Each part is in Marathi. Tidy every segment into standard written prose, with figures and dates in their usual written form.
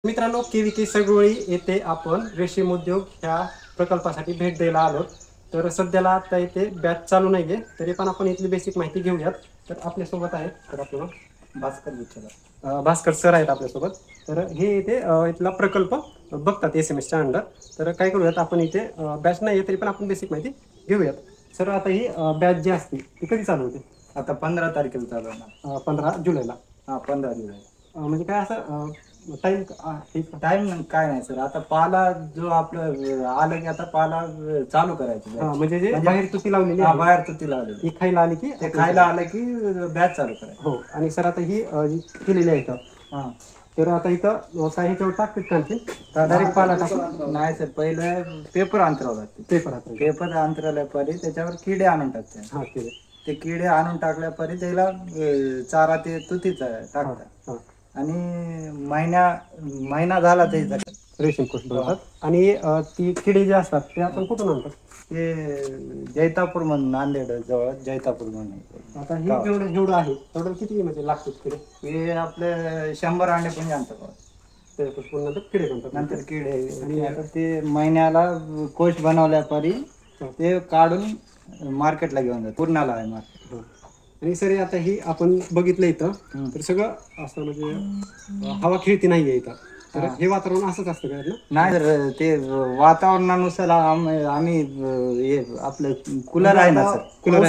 मित्रांनो, केविके सगवळी येथे आपण रेशीम उद्योग ह्या प्रकल्पासाठी भेट द्यायला आलो. तर सध्याला आता इथे बॅच चालू नाहीये, तरी पण आपण इथली बेसिक माहिती घेऊयात. तर आपल्यासोबत आहेत तर आपल्याला भास्कर सर आहेत आपल्यासोबत. तर हे इथे इथला प्रकल्प बघतात SMS च्या अंडर. तर काय करूयात आपण इथे बॅच नाही तरी पण आपण बेसिक माहिती घेऊयात. सर आता ही बॅच जी असते ती कधी चालू होते? आता 15 तारखेला चालू होणार. 15 जुलैला. 15 जुलै. म्हणजे काय असं टाइम टाइम काय नाही सर. आता पाला जो आपलं आलं की आता पाला चालू करायचं. म्हणजे जे बाहेर तुती लावलेली हा, आहे, बाहेर तुती लावलेली ही खायला आली की ते खायला आलं की बॅच चालू करायचं. हो. आणि सर आता ही जी केलेली आहे इथं, हा, तर आता इथं काय ह्याच्यावर टाकतात का आणखी डायरेक्ट पाला टाकून? नाही सर, पहिलं पेपर अंतरावं लागते. पेपर अंतरावल्या परी त्याच्यावर किडे आणून टाकते. हा केले. ते किडे आणून टाकल्या परी त्याला चारा ते तुतीचा टाकतात. आणि महिना झाला ते रेशीम कोष बनवतात. आणि ती किडे जे असतात ते आपण कुठून आणतात? ते जैतापूर म्हणून, नांदेड जवळ जैतापूर म्हणून. आता हे जेवढं आहे तेवढं किती म्हणजे लागतात किडे? हे आपले 100 अंडे पण आणतात. नंतर किडे बनतात. नंतर किडे आणि आता ते महिन्याला कोष बनवल्या परी ते काढून मार्केटला घेऊन जातात. पूर्णाला आहे मार्केट. आणि सर आता ही आपण बघितलं इथं, तर सगळं असं म्हणजे हवा खेळती नाहीये इथं. तर हे वातावरण असंच असतं का ना? नाही तर ते वातावरणानुसार आम्ही आपलं कूलर आहे ना सर. कूलर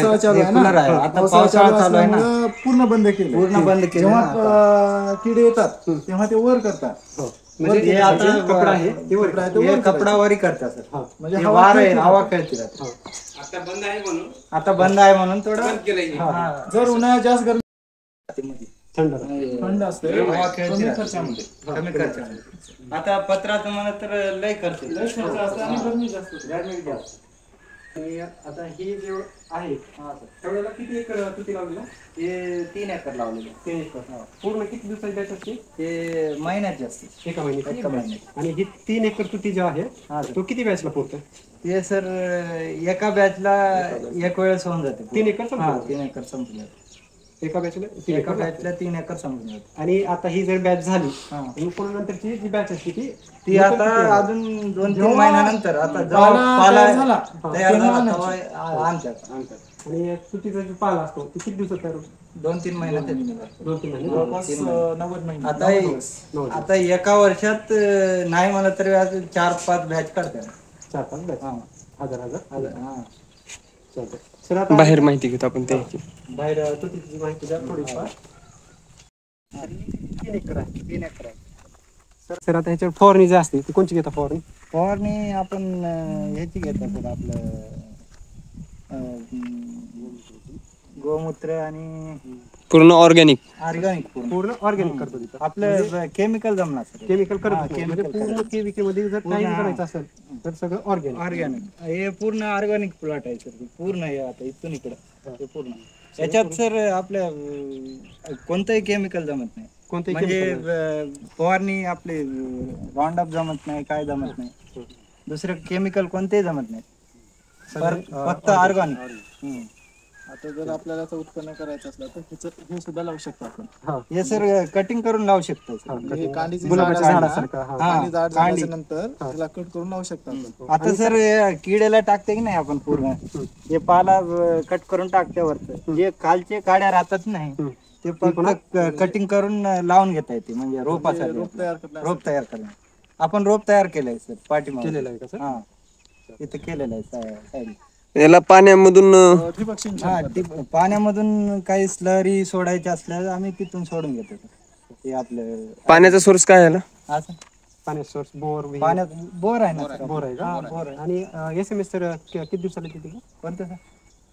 आहे. आता पावसाळा चालू आहे ना, पूर्ण बंद केलं. जेव्हा किडे येतात तेव्हा ते वर करतात. म्हणजे आता कपडा आहे हे कपडावरही करतात सर. म्हणजे हवा खेळते राहते. आता बंद आहे म्हणून थोडं जर उन्हाळ्यात जास्त गरमी थंड असते हवा खेळते कमी खर्चामध्ये. कमी खर्चामध्ये. आता पत्राचं म्हणा तर लय खर्च असते आणि गरमी जास्त होते. आणि आता ही जे आहे तेवढ्याला किती एकर तुती लावलेलं? ते 3 एकर लावलेलं. 3 एकर. पूर्ण किती दिवसाची बॅच असते? ते महिन्यात असते. एका महिन्यात. आणि ही 3 एकर तुती जो आहे तो किती बॅचला पुरतो? ते सर एका बॅचला एक वेळेस होऊन जाते. 3 एकर संपलं? 3 एकर संपलं. एका बॅचला 3 एकर संपून जाते. आणि आता ही जर बॅच झाली आणि पुन्हा नंतरची जी बॅच असते ती आता अजून 2-3 महिन्यानंतर आता पाला झाला तयार झाला आणतात. आणि तुतीचा जो पाला असतो ती किती दिवसात तयार होतो? 2-3 महिन्यात. 2-3 महिने. 90 महिने. आता एका वर्षात नाही म्हणलं तरी 4-5 बॅच काढतात. 4-5 बॅच. हजार. सर आता बाहेर माहिती घेतो आपण त्याची. बाहेर तुतीची माहिती द्या थोडीफार. 3 एकर आहे. 3 एकर आहे. सर आता ह्याच्यावर फवारणी जी असते ती कोणची घेता फवारणी? फवारणी आपण ह्याची घेतात आपलं गोमूत्र आणि पूर्ण ऑर्गॅनिक पूर्ण ऑर्गॅनिक करतो तिथं. आपलं केमिकल जमणार सर. केमिकल करत म्हणजे पूर्ण केविके मध्ये जर काही करायचं असेल तर सगळं ऑर्गॅनिक. हे पूर्ण ऑर्गॅनिक प्लॉट आहे सर. पूर्ण हे आता इथून इकडं हे पूर्ण याच्यात सर आपल्या कोणतंही केमिकल जमत नाही. म्हणजे फवारणी आपले राऊंडअप जमत नाही, काय जमत नाही. दुसरं केमिकल कोणतेही जमत नाही. फक्त ऑर्गॅनिक. आता जर आपल्याला उत्पन्न करायचं असलं तर हे सुद्धा लावू शकतो आपण. हे सर कटिंग करून लावू शकतो. कांडीची नंतर त्याला कट करून लावू शकतो आपण. आता सर किड्याला टाकते की नाही आपण पूर्ण हे पाला कट करून टाकते वरत जे खालचे काड्या राहतात नाही ते फक्त कटिंग करून लावून घेता येते. म्हणजे रोपासाठी रोप तयार करणं. आपण रोप तयार केलंय सर पाठीमागे. केलेलं आहे का सर? हा, इथं केलेलं आहे. याला पाण्यामधून पाण्यामधून काही स्लरी सोडायची असल्यास आम्ही तिथून सोडून घेतो. हे आपलं पाण्याचा सोर्स काय याला? पाण्याचा सोर्स बोर बोर आहे ना. बोर आहे का? बोर आहे. आणि SMS सर किती दिवसाला येते? कोणतं सर?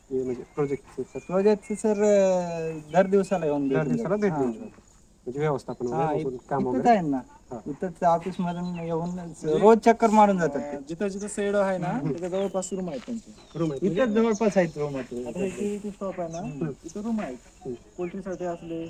म्हणजे प्रोजेक्ट सर दर दिवसाला येऊन भेट म्हणजे व्यवस्थापन काम इथंच आहे ना. इथंच ऑफिस मधून येऊन रोज चक्कर मारून जातात. जिथं जिथं सेड आहे ना त्याच्या जवळपास रूम आहे त्यांचे. रूम आहे इथंच जवळपास आहेत रूम. आता शॉप आहे ना तिथं रूम आहे पोल्ट्रीसाठी असले